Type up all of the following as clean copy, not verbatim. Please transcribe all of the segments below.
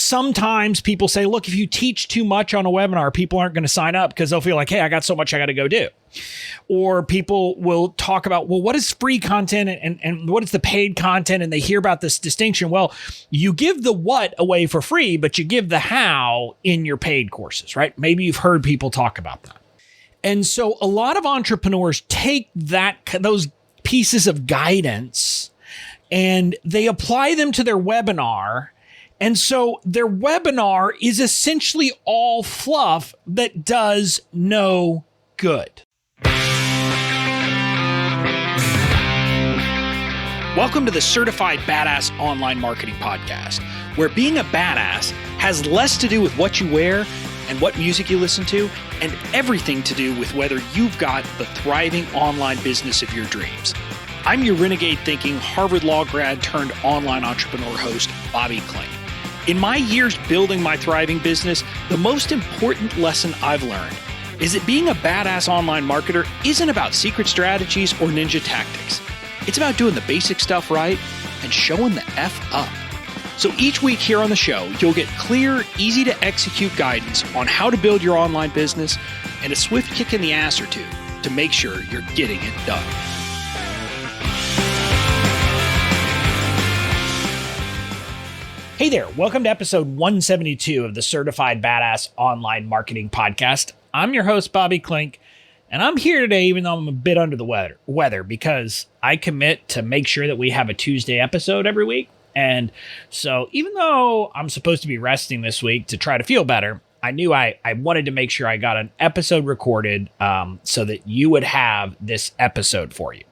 sometimes people say, look, if you teach too much on a webinar, people aren't going to sign up because they'll feel like, hey, I got so much I got to go do. Or people will talk about, well, what is free content and what is the paid content? And they hear about this distinction. Well, you give the what away for free, but you give the how in your paid courses, right? Maybe you've heard people talk about that. And so a lot of entrepreneurs take those pieces of guidance and they apply them to their webinar. And so their webinar is essentially all fluff that does no good. Welcome to the Certified Badass Online Marketing Podcast, where being a badass has less to do with what you wear and what music you listen to, and everything to do with whether you've got the thriving online business of your dreams. I'm your renegade thinking Harvard Law grad turned online entrepreneur host, Bobby Klink. In my years building my thriving business, the most important lesson I've learned is that being a badass online marketer isn't about secret strategies or ninja tactics. It's about doing the basic stuff right and showing the F up. So each week here on the show, you'll get clear, easy to execute guidance on how to build your online business and a swift kick in the ass or two to make sure you're getting it done. Hey there, welcome to episode 172 of the Certified Badass Online Marketing Podcast. I'm your host, Bobby Klink, and I'm here today even though I'm a bit under the weather because I commit to make sure that we have a Tuesday episode every week. And so even though I'm supposed to be resting this week to try to feel better, I knew I wanted to make sure I got an episode recorded so that you would have this episode for you.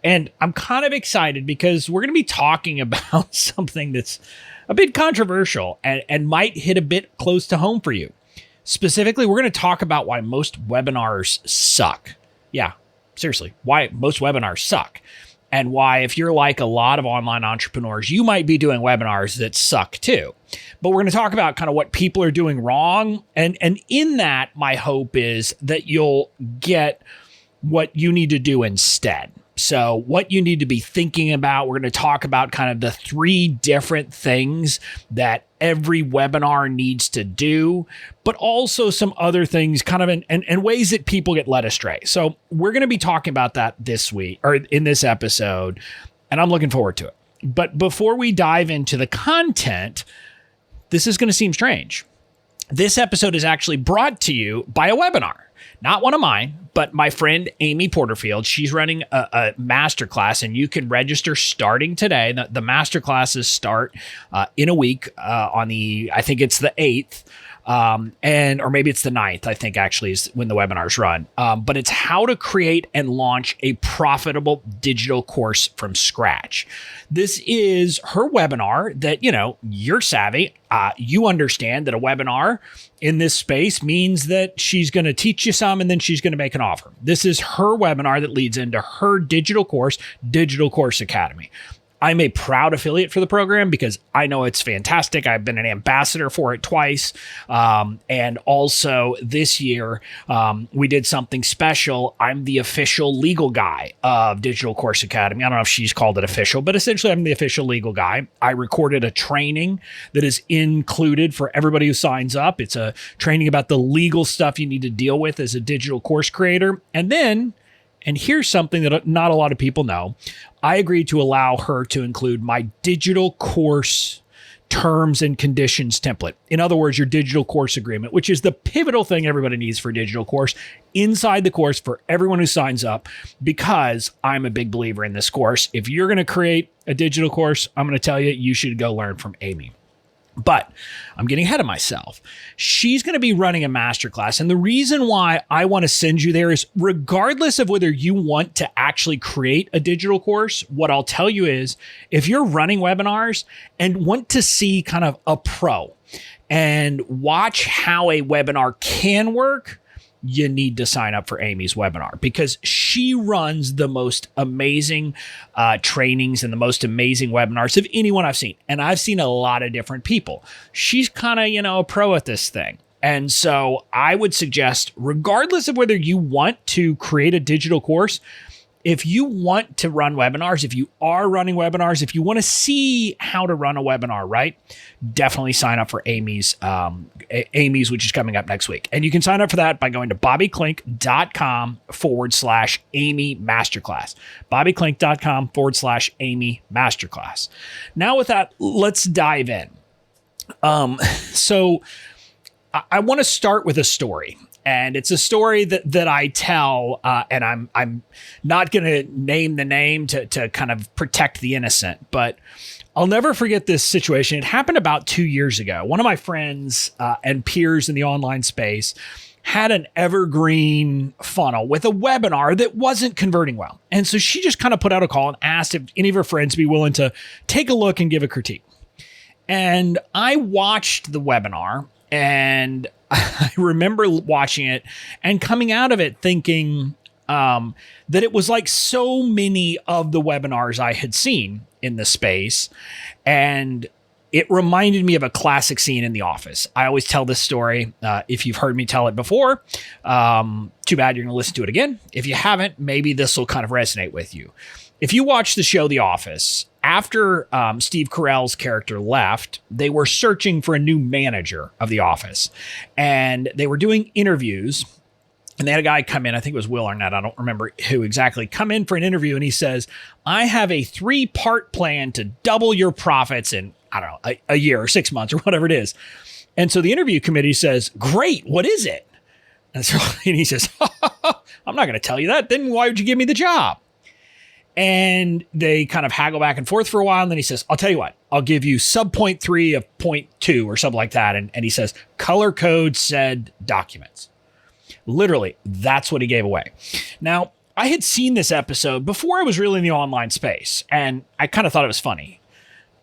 And I'm kind of excited because we're going to be talking about something that's a bit controversial and might hit a bit close to home for you. Specifically, we're going to talk about why most webinars suck. Yeah, seriously, why most webinars suck. And why, if you're like a lot of online entrepreneurs, you might be doing webinars that suck too. But we're going to talk about kind of what people are doing wrong. And in that, my hope is that you'll get what you need to do instead. So what you need to be thinking about, we're going to talk about kind of the 3 different things that every webinar needs to do, but also some other things kind of in ways that people get led astray. So we're going to be talking about that this week or in this episode, and I'm looking forward to it. But before we dive into the content, this is going to seem strange. This episode is actually brought to you by a webinar. Not one of mine, but my friend Amy Porterfield. She's running a masterclass, and you can register starting today. The masterclasses start in a week on I think it's the 8th. Or maybe it's the 9th, I think actually is when the webinars run. But it's how to create and launch a profitable digital course from scratch. This is her webinar that, you're savvy. You understand that a webinar in this space means that she's going to teach you some and then she's going to make an offer. This is her webinar that leads into her digital course, Digital Course Academy. I'm a proud affiliate for the program because I know it's fantastic. I've been an ambassador for it twice. And also this year, we did something special. I'm the official legal guy of Digital Course Academy. I don't know if she's called it official, but essentially I'm the official legal guy. I recorded a training that is included for everybody who signs up. It's a training about the legal stuff you need to deal with as a digital course creator. And here's something that not a lot of people know. I agreed to allow her to include my digital course terms and conditions template. In other words, your digital course agreement, which is the pivotal thing everybody needs for a digital course inside the course for everyone who signs up, because I'm a big believer in this course. If you're going to create a digital course, I'm going to tell you, you should go learn from Amy. But I'm getting ahead of myself. She's going to be running a masterclass. And the reason why I want to send you there is regardless of whether you want to actually create a digital course, what I'll tell you is if you're running webinars and want to see kind of a pro and watch how a webinar can work, you need to sign up for Amy's webinar because she runs the most amazing trainings and the most amazing webinars of anyone I've seen. And I've seen a lot of different people. She's kind of, a pro at this thing. And so I would suggest, regardless of whether you want to create a digital course, if you want to run webinars, if you are running webinars, if you want to see how to run a webinar, right, definitely sign up for Amy's, which is coming up next week. And you can sign up for that by going to bobbyklink.com/Amy Masterclass. bobbyklink.com/Amy Masterclass. Now with that, let's dive in. So I want to start with a story. And it's a story that I tell, and I'm not going to name the name to kind of protect the innocent, but I'll never forget this situation. It happened about 2 years ago. One of my friends and peers in the online space had an evergreen funnel with a webinar that wasn't converting well. And so she just kind of put out a call and asked if any of her friends would be willing to take a look and give a critique. And I watched the webinar, and I remember watching it and coming out of it thinking that it was like so many of the webinars I had seen in the space. And it reminded me of a classic scene in The Office. I always tell this story. If you've heard me tell it before, too bad you're going to listen to it again. If you haven't, maybe this will kind of resonate with you. If you watch the show The Office, after Steve Carell's character left, they were searching for a new manager of The Office. And they were doing interviews. And they had a guy come in, I think it was Will Arnett, I don't remember who exactly, come in for an interview. And he says, I have a 3-part plan to double your profits in, I don't know, a year or 6 months or whatever it is. And so the interview committee says, great, what is it? And he says, I'm not going to tell you that. Then why would you give me the job? And they kind of haggle back and forth for a while. And then he says, I'll tell you what, I'll give you sub 0.3 of 0.2 or something like that. And he says, color code said documents. Literally, that's what he gave away. Now, I had seen this episode before I was really in the online space, and I kind of thought it was funny.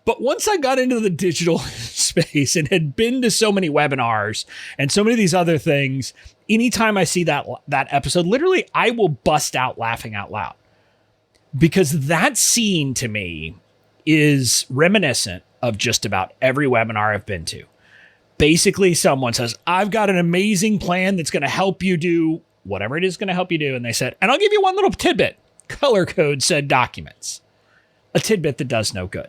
But once I got into the digital space and had been to so many webinars and so many of these other things, anytime I see that episode, literally, I will bust out laughing out loud. Because that scene to me is reminiscent of just about every webinar I've been to. Basically, someone says, I've got an amazing plan that's going to help you do whatever it is going to help you do. And they said, and I'll give you one little tidbit. Color code said documents. A tidbit that does no good.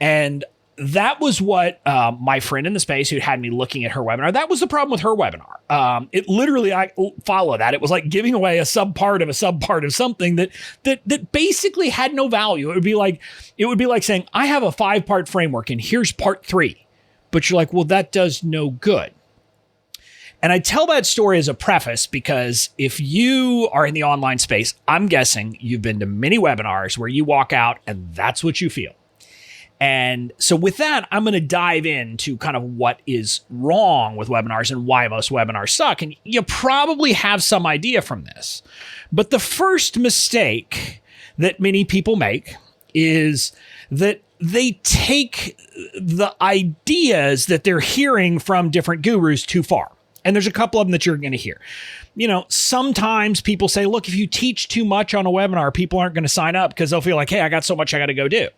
And that was what my friend in the space who had me looking at her webinar, that was the problem with her webinar. It literally, I follow that. It was like giving away a subpart of a subpart of something that basically had no value. It would be like saying, I have a 5-part framework and here's part 3. But you're like, well, that does no good. And I tell that story as a preface because if you are in the online space, I'm guessing you've been to many webinars where you walk out and that's what you feel. And so with that, I'm going to dive into kind of what is wrong with webinars and why most webinars suck. And you probably have some idea from this. But the first mistake that many people make is that they take the ideas that they're hearing from different gurus too far. And there's a couple of them that you're going to hear. You know, sometimes people say, look, if you teach too much on a webinar, people aren't going to sign up because they'll feel like, hey, I got so much I got to go do.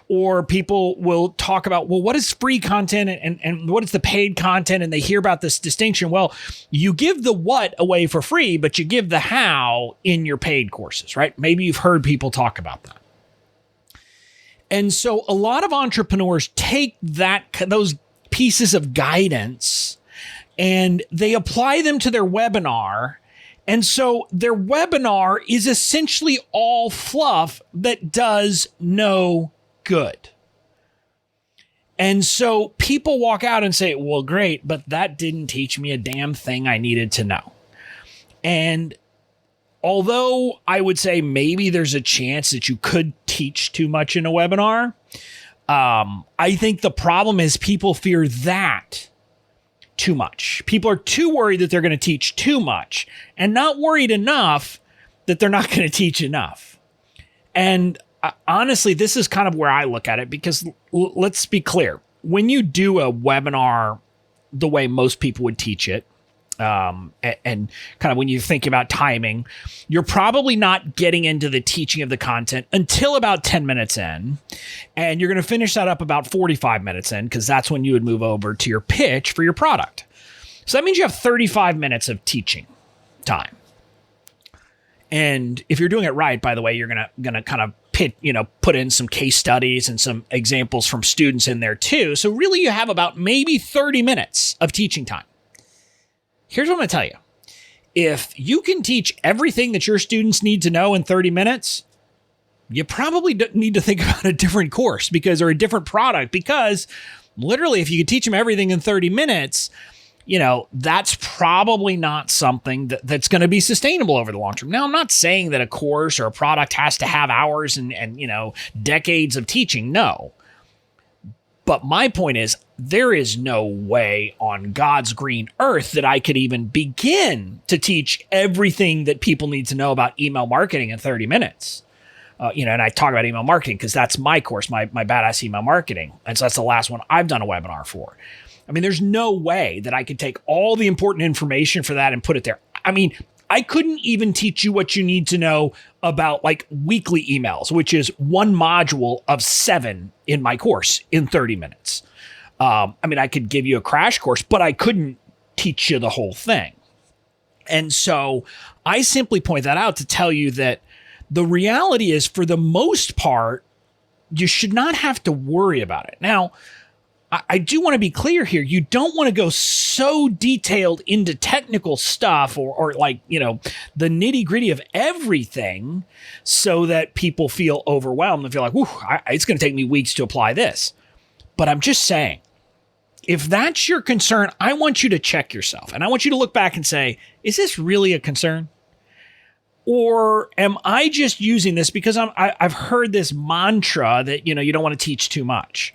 Or people will talk about, well, what is free content and what is the paid content? And they hear about this distinction. Well, you give the what away for free, but you give the how in your paid courses, right? Maybe you've heard people talk about that. And so a lot of entrepreneurs take those pieces of guidance and they apply them to their webinar. And so their webinar is essentially all fluff that does no good. And so people walk out and say, well, great, but that didn't teach me a damn thing I needed to know. And although I would say maybe there's a chance that you could teach too much in a webinar, I think the problem is people fear that too much. People are too worried that they're going to teach too much and not worried enough that they're not going to teach enough. And honestly, this is kind of where I look at it because let's be clear. When you do a webinar the way most people would teach it, and kind of when you think about timing, you're probably not getting into the teaching of the content until about 10 minutes in. And you're going to finish that up about 45 minutes in because that's when you would move over to your pitch for your product. So that means you have 35 minutes of teaching time. And if you're doing it right, by the way, you're gonna kind of put in some case studies and some examples from students in there too. So really you have about maybe 30 minutes of teaching time. Here's what I'm gonna tell you. If you can teach everything that your students need to know in 30 minutes, you probably need to think about a different course or a different product, because literally if you could teach them everything in 30 minutes, that's probably not something that's going to be sustainable over the long term. Now, I'm not saying that a course or a product has to have hours and decades of teaching. No. But my point is, there is no way on God's green earth that I could even begin to teach everything that people need to know about email marketing in 30 minutes. And I talk about email marketing because that's my course, my badass email marketing. And so that's the last one I've done a webinar for. I mean, there's no way that I could take all the important information for that and put it there. I mean, I couldn't even teach you what you need to know about like weekly emails, which is one module of 7 in my course in 30 minutes. I could give you a crash course, but I couldn't teach you the whole thing. And so I simply point that out to tell you that the reality is, for the most part, you should not have to worry about it. Now, I do want to be clear here. You don't want to go so detailed into technical stuff or the nitty gritty of everything so that people feel overwhelmed and feel like, it's going to take me weeks to apply this. But I'm just saying, if that's your concern, I want you to check yourself and I want you to look back and say, is this really a concern? Or am I just using this because I've heard this mantra that, you don't want to teach too much?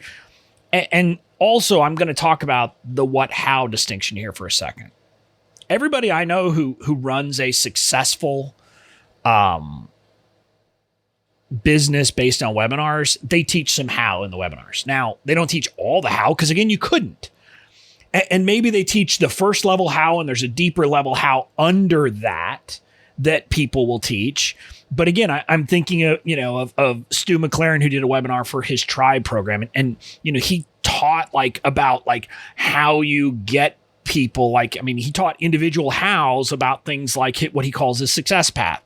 And also, I'm going to talk about the what-how distinction here for a second. Everybody I know who runs a successful business based on webinars, they teach some how in the webinars. Now, they don't teach all the how because, again, you couldn't. And maybe they teach the first level how, and there's a deeper level how under that people will teach. But again, I'm thinking of Stu McLaren, who did a webinar for his Tribe program. And he taught about how you get people, he taught individual hows about things like what he calls his success path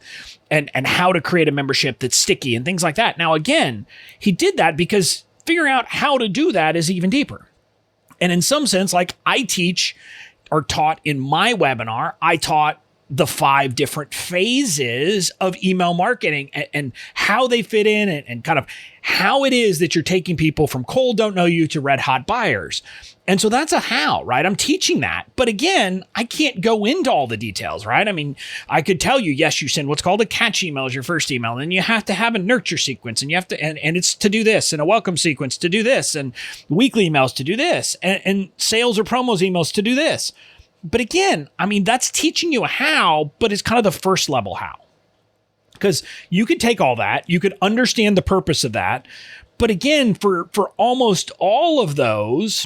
and how to create a membership that's sticky and things like that. Now, again, he did that because figuring out how to do that is even deeper. And in some sense, I teach or taught in my webinar, I taught the 5 different phases of email marketing and how they fit in and kind of how it is that you're taking people from cold, don't know you to red hot buyers. And so that's a how, right? I'm teaching that. But again, I can't go into all the details, right? I mean, I could tell you, yes, you send what's called a catch email as your first email. And you have to have a nurture sequence and you have to, and it's to do this, and a welcome sequence to do this, and weekly emails to do this, and sales or promos emails to do this. But again, that's teaching you a how, but it's kind of the first level how. Because you could take all that, you could understand the purpose of that. But again, for almost all of those,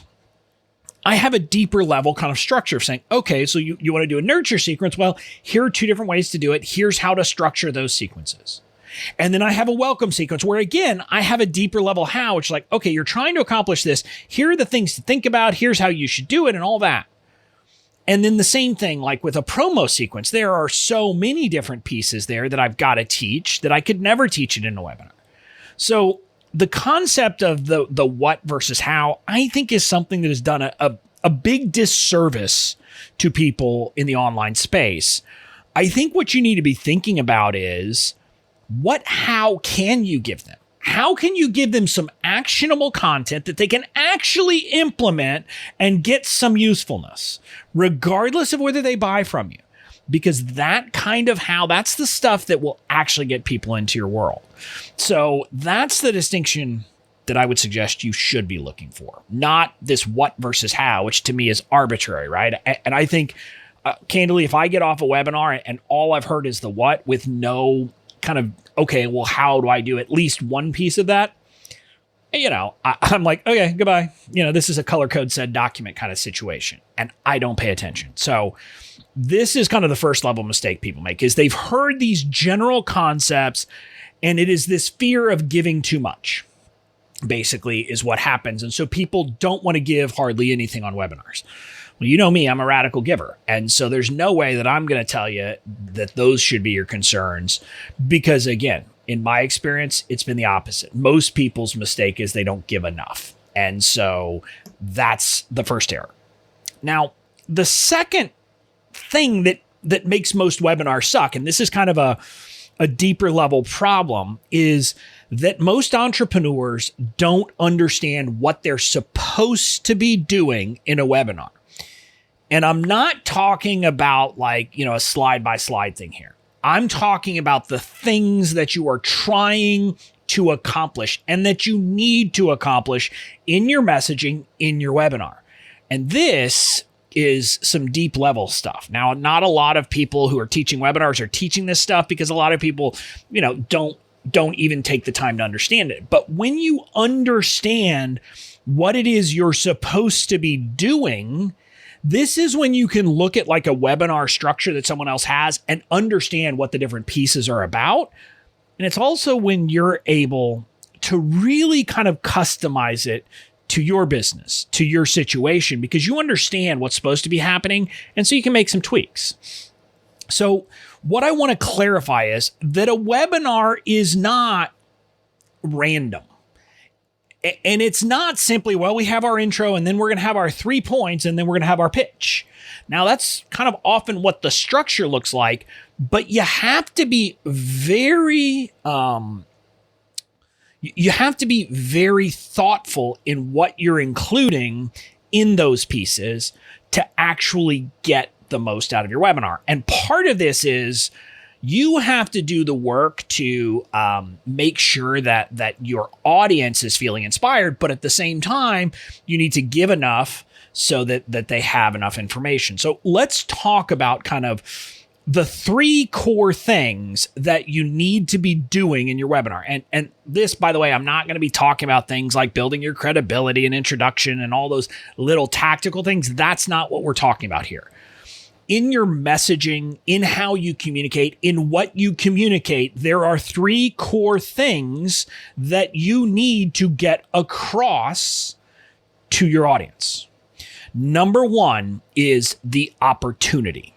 I have a deeper level kind of structure of saying, okay, so you want to do a nurture sequence. Well, here are 2 different ways to do it. Here's how to structure those sequences. And then I have a welcome sequence where, again, I have a deeper level how, which is like, okay, you're trying to accomplish this. Here are the things to think about. Here's how you should do it and all that. And then the same thing, like with a promo sequence, there are so many different pieces there that I've got to teach that I could never teach it in a webinar. So the concept of the what versus how, I think, is something that has done a big disservice to people in the online space. I think what you need to be thinking about is how can you give them? How can you give them some actionable content that they can actually implement and get some usefulness, regardless of whether they buy from you? Because that kind of how, that's the stuff that will actually get people into your world. So that's the distinction that I would suggest you should be looking for, not this what versus how, which to me is arbitrary, right? And I think, candidly, if I get off a webinar and all I've heard is the what with no kind of, okay, well, how do I do at least one piece of that? I'm like, okay, goodbye. This is a color code said document kind of situation, and I don't pay attention. So this is kind of the first level mistake people make, is they've heard these general concepts, and it is this fear of giving too much, basically, is what happens. And so people don't want to give hardly anything on webinars. Well, you know me, I'm a radical giver. And so there's no way that I'm going to tell you that those should be your concerns because, again, in my experience, it's been the opposite. Most people's mistake is they don't give enough. And so that's the first error. Now, the second thing that makes most webinars suck, and this is kind of a deeper level problem, is that most entrepreneurs don't understand what they're supposed to be doing in a webinar. And I'm not talking about a slide by slide thing here. I'm talking about the things that you are trying to accomplish and that you need to accomplish in your messaging in your webinar. And this is some deep level stuff. Now, not a lot of people who are teaching webinars are teaching this stuff because a lot of people, don't even take the time to understand it. But when you understand what it is you're supposed to be doing, this is when you can look at like a webinar structure that someone else has and understand what the different pieces are about. And it's also when you're able to really kind of customize it to your business, to your situation, because you understand what's supposed to be happening. And so you can make some tweaks. So what I want to clarify is that a webinar is not random. And it's not simply, well, we have our intro and then we're going to have our 3 points and then we're going to have our pitch. Now, that's kind of often what the structure looks like, but you have to be very thoughtful in what you're including in those pieces to actually get the most out of your webinar. And part of this is you have to do the work to make sure that your audience is feeling inspired, but at the same time, you need to give enough so that they have enough information. So let's talk about kind of the 3 core things that you need to be doing in your webinar. And this, by the way, I'm not going to be talking about things like building your credibility and introduction and all those little tactical things. That's not what we're talking about here. In your messaging, in how you communicate, in what you communicate, there are 3 core things that you need to get across to your audience. Number 1 is the opportunity.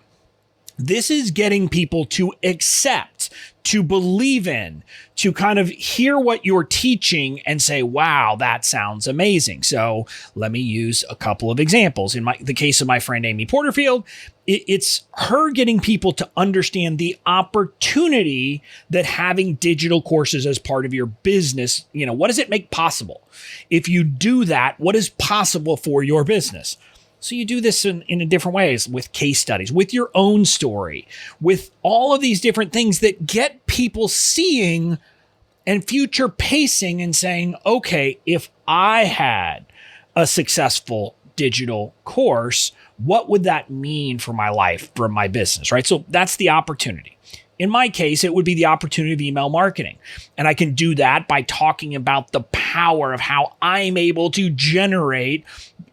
This is getting people to accept, to believe in, to kind of hear what you're teaching and say, wow, that sounds amazing. So let me use a couple of examples. In the case of my friend Amy Porterfield, it's her getting people to understand the opportunity that having digital courses as part of your business, what does it make possible? If you do that, what is possible for your business? So you do this in different ways with case studies, with your own story, with all of these different things that get people seeing and future pacing and saying, okay, if I had a successful digital course, what would that mean for my life, for my business, right? So that's the opportunity. In my case, it would be the opportunity of email marketing. And I can do that by talking about the power of how I'm able to generate,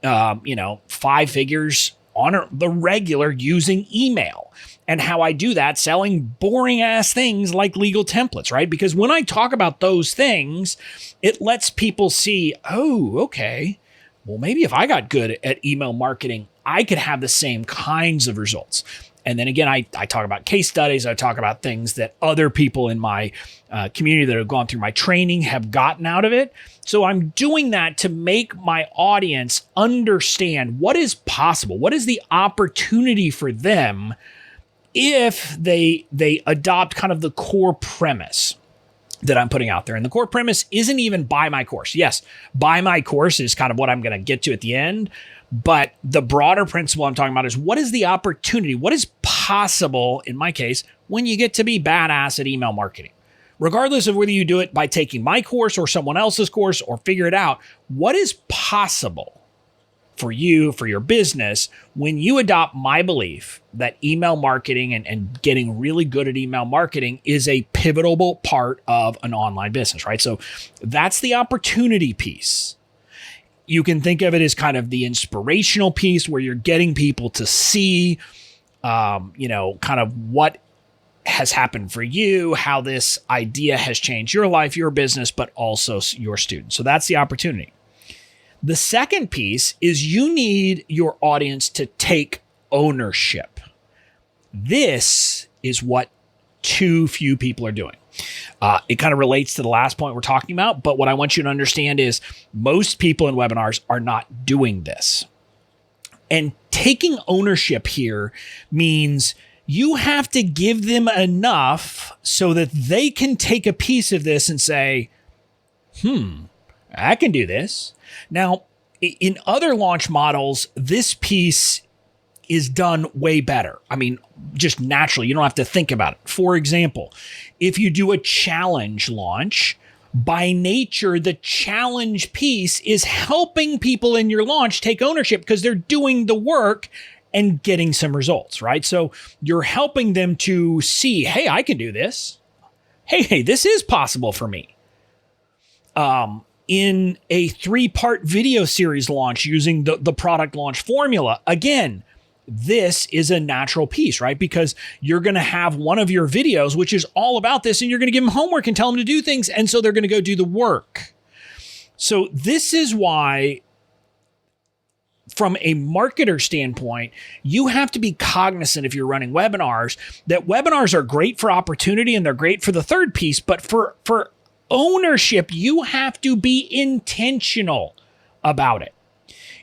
5 figures on the regular using email, and how I do that selling boring ass things like legal templates, right? Because when I talk about those things, it lets people see, oh, okay, well, maybe if I got good at email marketing, I could have the same kinds of results. And then again, I talk about case studies. I talk about things that other people in my community that have gone through my training have gotten out of it. So I'm doing that to make my audience understand what is possible. What is the opportunity for them if they adopt kind of the core premise that I'm putting out there. And the core premise isn't even buy my course. Yes, buy my course is kind of what I'm going to get to at the end. But the broader principle I'm talking about is what is the opportunity? What is possible, in my case, when you get to be badass at email marketing? Regardless of whether you do it by taking my course or someone else's course or figure it out, what is possible for you, for your business, when you adopt my belief that email marketing and getting really good at email marketing is a pivotal part of an online business, right? So that's the opportunity piece. You can think of it as kind of the inspirational piece where you're getting people to see, kind of what has happened for you, how this idea has changed your life, your business, but also your students. So that's the opportunity. The second piece is you need your audience to take ownership. This is what too few people are doing. It kind of relates to the last point we're talking about, but what I want you to understand is most people in webinars are not doing this. And taking ownership here means you have to give them enough so that they can take a piece of this and say, I can do this. Now, in other launch models, this piece is done way better. I mean, just naturally, you don't have to think about it. For example, if you do a challenge launch, by nature, the challenge piece is helping people in your launch take ownership because they're doing the work and getting some results, right? So you're helping them to see, hey, I can do this. Hey, this is possible for me. In a 3-part video series launch using the product launch formula, again, this is a natural piece, right? Because you're going to have one of your videos, which is all about this, and you're going to give them homework and tell them to do things. And so they're going to go do the work. So this is why, from a marketer standpoint, you have to be cognizant if you're running webinars, that webinars are great for opportunity and they're great for the third piece, but for ownership, you have to be intentional about it.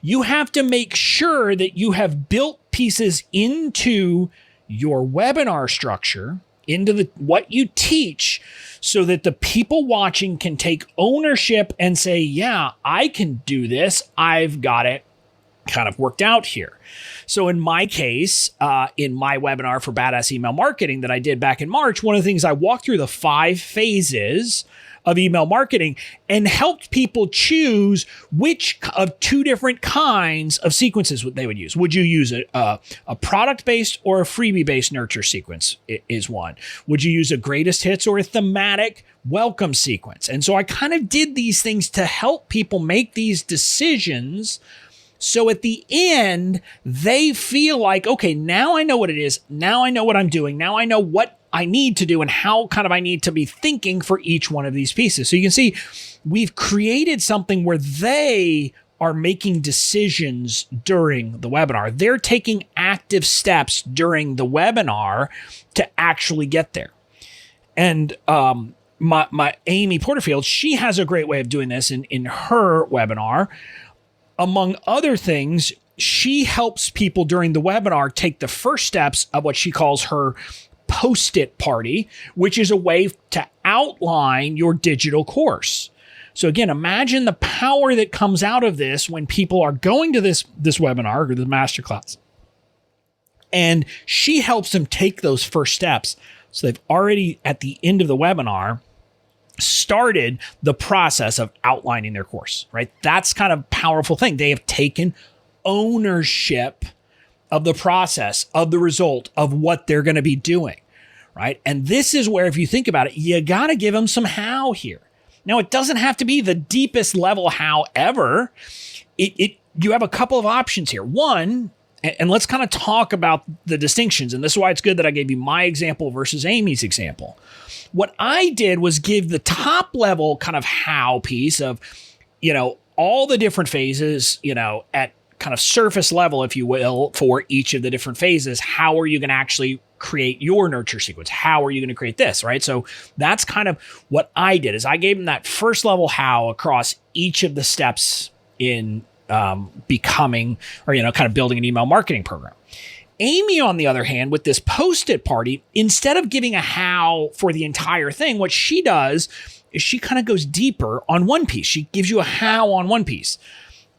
You have to make sure that you have built pieces into your webinar structure, into what you teach, so that the people watching can take ownership and say, yeah, I can do this. I've got it kind of worked out here. So in my case, in my webinar for Badass Email Marketing that I did back in March, one of the things I walked through the 5 phases of email marketing and helped people choose which of 2 different kinds of sequences they would use. Would you use a product-based or a freebie-based nurture sequence is one? Would you use a greatest hits or a thematic welcome sequence? And so I kind of did these things to help people make these decisions. So at the end, they feel like, okay, now I know what it is. Now I know what I'm doing. Now I know what I need to do and how kind of I need to be thinking for each one of these pieces. So you can see we've created something where they are making decisions during the webinar. They're taking active steps during the webinar to actually get there. And my Amy Porterfield, she has a great way of doing this in her webinar. Among other things, she helps people during the webinar take the first steps of what she calls her Post-it party, which is a way to outline your digital course. So again, imagine the power that comes out of this when people are going to this webinar or the masterclass. And she helps them take those first steps. So they've already, at the end of the webinar, started the process of outlining their course, right? That's kind of a powerful thing. They have taken ownership of the process, of the result, of what they're going to be doing, right? And this is where, if you think about it, you got to give them some how here. Now, it doesn't have to be the deepest level how ever. You have a couple of options here. One, and let's kind of talk about the distinctions. And this is why it's good that I gave you my example versus Amy's example. What I did was give the top level kind of how piece of, all the different phases, at kind of surface level, if you will, for each of the different phases. How are you going to actually create your nurture sequence? How are you going to create this, right? So that's kind of what I did, is I gave them that first level how across each of the steps in becoming, or, kind of building an email marketing program. Amy, on the other hand, with this Post-it party, instead of giving a how for the entire thing, what she does is she kind of goes deeper on one piece. She gives you a how on one piece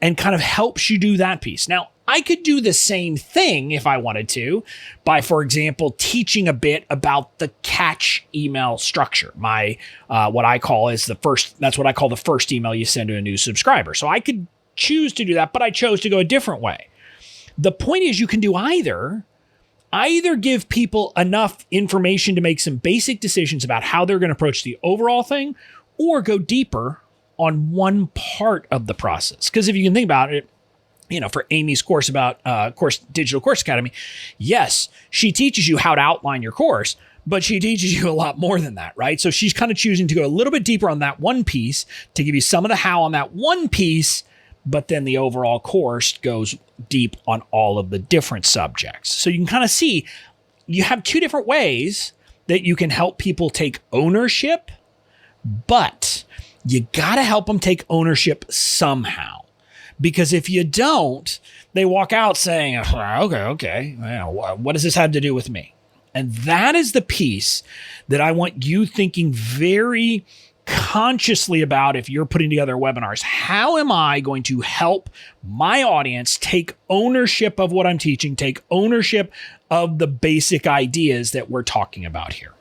and kind of helps you do that piece. Now, I could do the same thing if I wanted to by, for example, teaching a bit about the catch email structure. My, what I call is that's what I call the first email you send to a new subscriber. So I could choose to do that, but I chose to go a different way. The point is, you can do either give people enough information to make some basic decisions about how they're going to approach the overall thing, or go deeper on one part of the process. Because if you can think about it, for Amy's course about Digital Course Academy, yes, she teaches you how to outline your course, but she teaches you a lot more than that, right? So she's kind of choosing to go a little bit deeper on that one piece to give you some of the how on that one piece, but then the overall course goes deep on all of the different subjects. So you can kind of see you have two different ways that you can help people take ownership, but you got to help them take ownership somehow. Because if you don't, they walk out saying, okay, well, what does this have to do with me? And that is the piece that I want you thinking very consciously about if you're putting together webinars. How am I going to help my audience take ownership of what I'm teaching, take ownership of the basic ideas that we're talking about here?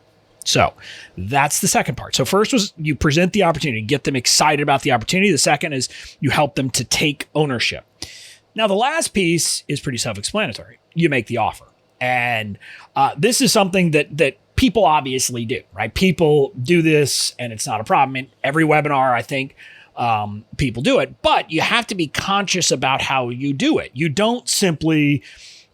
So that's the second part. So first was you present the opportunity, get them excited about the opportunity. The second is you help them to take ownership. Now, the last piece is pretty self-explanatory. You make the offer. And this is something that people obviously do, right? People do this and it's not a problem. In every webinar, I think people do it, but you have to be conscious about how you do it. You don't simply,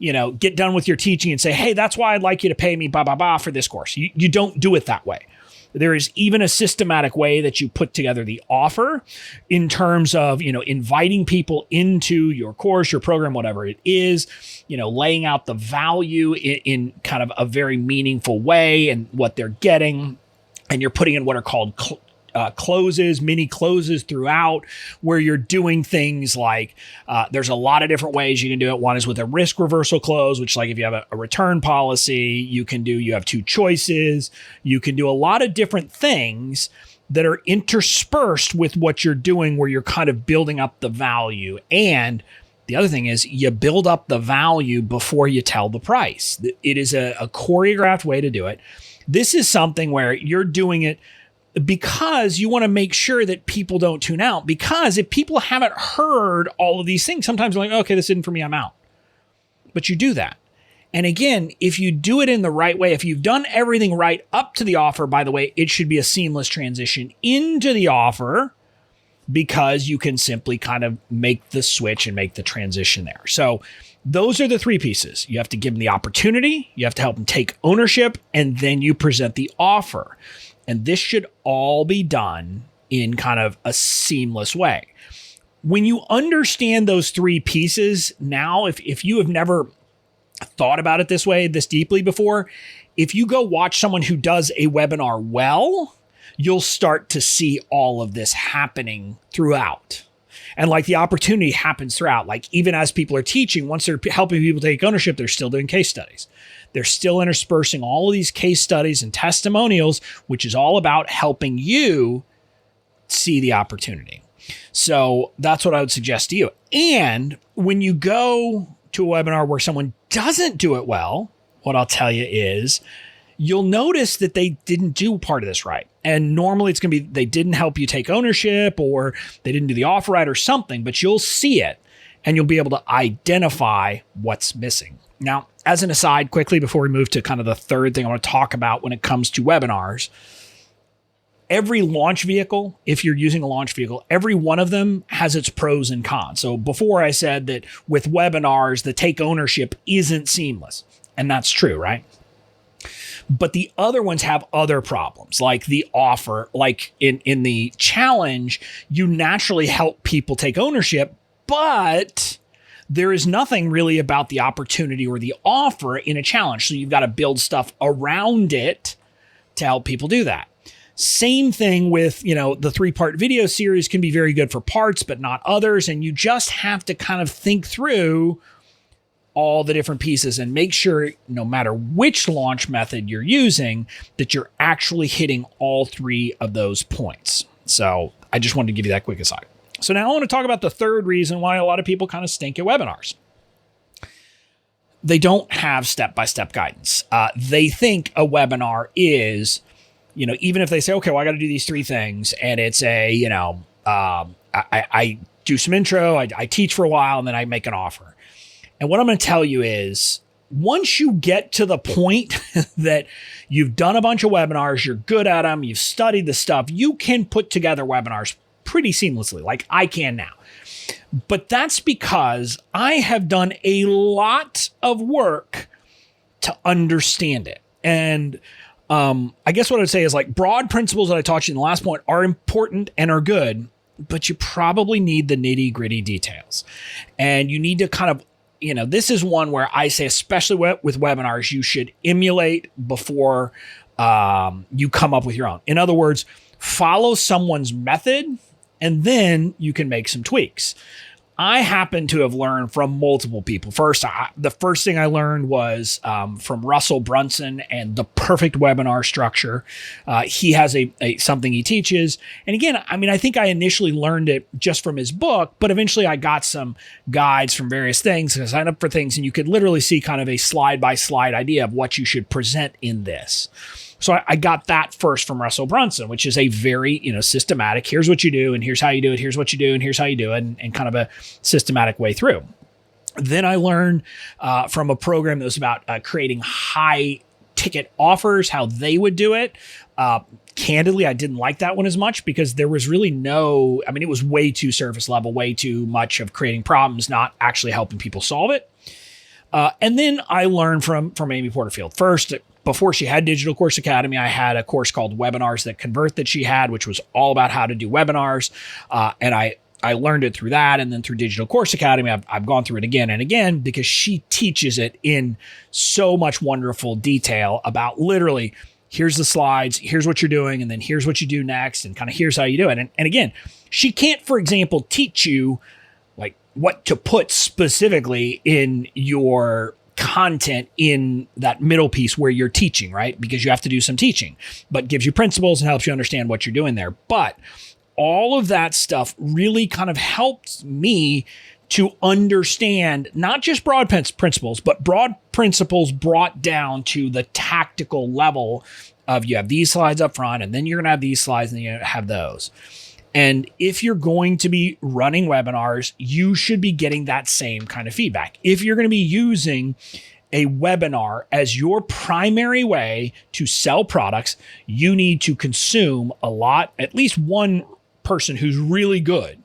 get done with your teaching and say, hey, that's why I'd like you to pay me for this course. You don't do it that way. There is even a systematic way that you put together the offer in terms of, inviting people into your course, your program, whatever it is, laying out the value in kind of a very meaningful way and what they're getting. And you're putting in what are called closes, mini closes throughout, where you're doing things like there's a lot of different ways you can do it. One is with a risk reversal close, which like if you have a return policy, you have two choices. You can do a lot of different things that are interspersed with what you're doing where you're kind of building up the value. And the other thing is you build up the value before you tell the price. It is a choreographed way to do it. This is something where you're doing it because you want to make sure that people don't tune out. Because if people haven't heard all of these things, sometimes they're like, okay, this isn't for me, I'm out. But you do that. And again, if you do it in the right way, if you've done everything right up to the offer, by the way, it should be a seamless transition into the offer because you can simply kind of make the switch and make the transition there. So those are the three pieces. You have to give them the opportunity, you have to help them take ownership, and then you present the offer. And this should all be done in kind of a seamless way. When you understand those three pieces now, if you have never thought about it this way, this deeply before, if you go watch someone who does a webinar well, you'll start to see all of this happening throughout. And like the opportunity happens throughout, like even as people are teaching, once they're helping people take ownership, they're still doing case studies. They're still interspersing all of these case studies and testimonials, which is all about helping you see the opportunity. So that's what I would suggest to you. And when you go to a webinar where someone doesn't do it well, what I'll tell you is you'll notice that they didn't do part of this right. And normally it's going to be they didn't help you take ownership or they didn't do the offer right or something, but you'll see it and you'll be able to identify what's missing. Now, as an aside, quickly before we move to kind of the third thing I want to talk about when it comes to webinars, every launch vehicle, if you're using a launch vehicle, every one of them has its pros and cons. So before I said that with webinars, the take ownership isn't seamless. And that's true, right? But the other ones have other problems, like the offer, like in the challenge, you naturally help people take ownership, but there is nothing really about the opportunity or the offer in a challenge. So you've got to build stuff around it to help people do that. Same thing with, the 3-part video series can be very good for parts, but not others. And you just have to kind of think through all the different pieces and make sure no matter which launch method you're using, that you're actually hitting all three of those points. So I just wanted to give you that quick aside. So now I want to talk about the third reason why a lot of people kind of stink at webinars. They don't have step-by-step guidance. They think a webinar is, even if they say, okay, well, I got to do these three things, and it's I do some intro, I teach for a while, and then I make an offer. And what I'm going to tell you is, once you get to the point that you've done a bunch of webinars, you're good at them, you've studied the stuff, you can put together webinars pretty seamlessly, like I can now. But that's because I have done a lot of work to understand it. And I guess what I'd say is like broad principles that I taught you in the last point are important and are good, but you probably need the nitty gritty details. And you need to kind of, this is one where I say, especially with webinars, you should emulate before you come up with your own. In other words, follow someone's method and then you can make some tweaks. I happen to have learned from multiple people. The first thing I learned was from Russell Brunson and the perfect webinar structure. He has something he teaches. And again, I think I initially learned it just from his book, but eventually I got some guides from various things and I signed up for things, and you could literally see kind of a slide by slide idea of what you should present in this. So I got that first from Russell Brunson, which is a very, systematic, here's what you do, and here's how you do it, here's what you do, and here's how you do it, and kind of a systematic way through. Then I learned from a program that was about creating high ticket offers, how they would do it. Candidly, I didn't like that one as much because there was really it was way too surface level, way too much of creating problems, not actually helping people solve it. And then I learned from Amy Porterfield. First, before she had Digital Course Academy, I had a course called Webinars That Convert that she had, which was all about how to do webinars. And I learned it through that. And then through Digital Course Academy, I've gone through it again and again because she teaches it in so much wonderful detail about literally, here's the slides, here's what you're doing, and then here's what you do next, and kind of here's how you do it. And again, she can't, for example, teach you like what to put specifically in your content in that middle piece where you're teaching, right? Because you have to do some teaching, but gives you principles and helps you understand what you're doing there. But all of that stuff really kind of helped me to understand not just broad principles, but broad principles brought down to the tactical level of you have these slides up front, and then you're going to have these slides, and then you have those. And if you're going to be running webinars, you should be getting that same kind of feedback. If you're going to be using a webinar as your primary way to sell products, you need to consume at least one person who's really good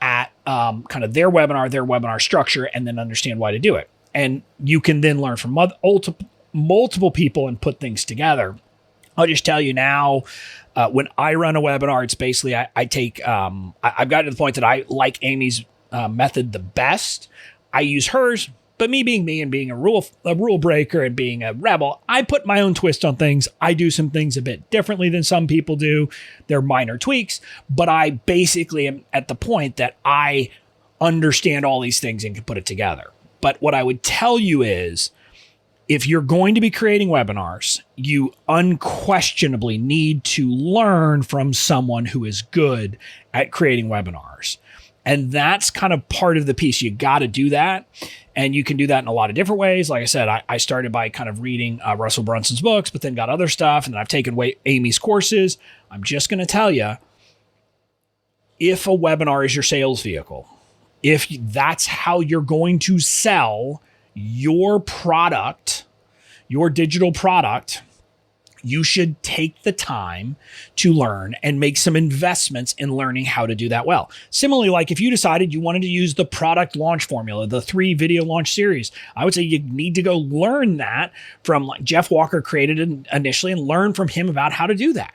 at kind of their webinar structure, and then understand why to do it. And you can then learn from multiple people and put things together. I'll just tell you now, when I run a webinar, it's basically I've gotten to the point that I like Amy's method the best. I use hers, but me and being a rule breaker and being a rebel, I put my own twist on things. I do some things a bit differently than some people do. They're minor tweaks, but I basically am at the point that I understand all these things and can put it together. But what I would tell you is, if you're going to be creating webinars, you unquestionably need to learn from someone who is good at creating webinars. And that's kind of part of the piece. You got to do that. And you can do that in a lot of different ways. Like I said, I started by kind of reading Russell Brunson's books, but then got other stuff. And then I've taken Amy's courses. I'm just going to tell you, if a webinar is your sales vehicle, if that's how you're going to sell your product, your digital product, you should take the time to learn and make some investments in learning how to do that well. Similarly, like if you decided you wanted to use the product launch formula, the 3 video launch series, I would say you need to go learn that from like Jeff Walker created it initially, and learn from him about how to do that.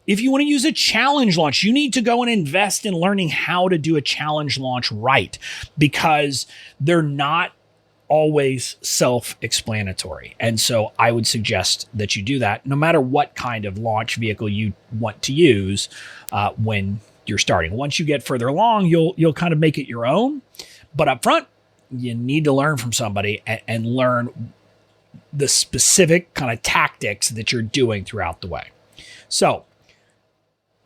If you want to use a challenge launch, you need to go and invest in learning how to do a challenge launch right, because they're not always self-explanatory. And so I would suggest that you do that no matter what kind of launch vehicle you want to use when you're starting. Once you get further along, you'll kind of make it your own. But up front, you need to learn from somebody and learn the specific kind of tactics that you're doing throughout the way. So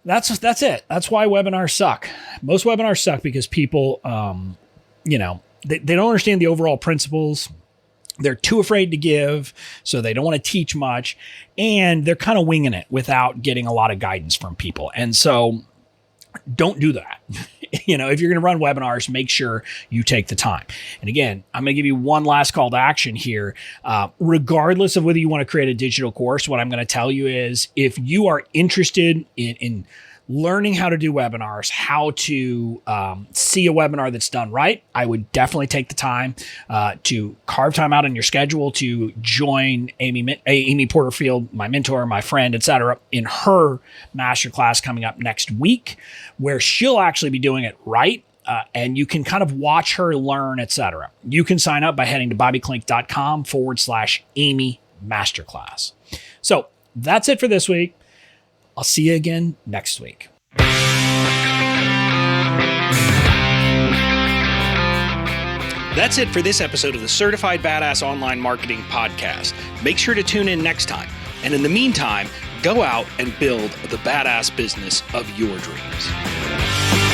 that's it. That's why webinars suck. Most webinars suck because people, they don't understand the overall principles. They're too afraid to give, so they don't want to teach much, and they're kind of winging it without getting a lot of guidance from people. And so don't do that. If you're going to run webinars, make sure you take the time. And again, I'm going to give you one last call to action here. Regardless of whether you want to create a digital course, what I'm going to tell you is, if you are interested in learning how to do webinars, how to see a webinar that's done right, I would definitely take the time to carve time out in your schedule to join Amy Porterfield, my mentor, my friend, etc., in her masterclass coming up next week, where she'll actually be doing it right. And you can kind of watch her learn, etc. You can sign up by heading to bobbyklink.com/Amy Masterclass. So that's it for this week. I'll see you again next week. That's it for this episode of the Certified Badass Online Marketing Podcast. Make sure to tune in next time. And in the meantime, go out and build the badass business of your dreams.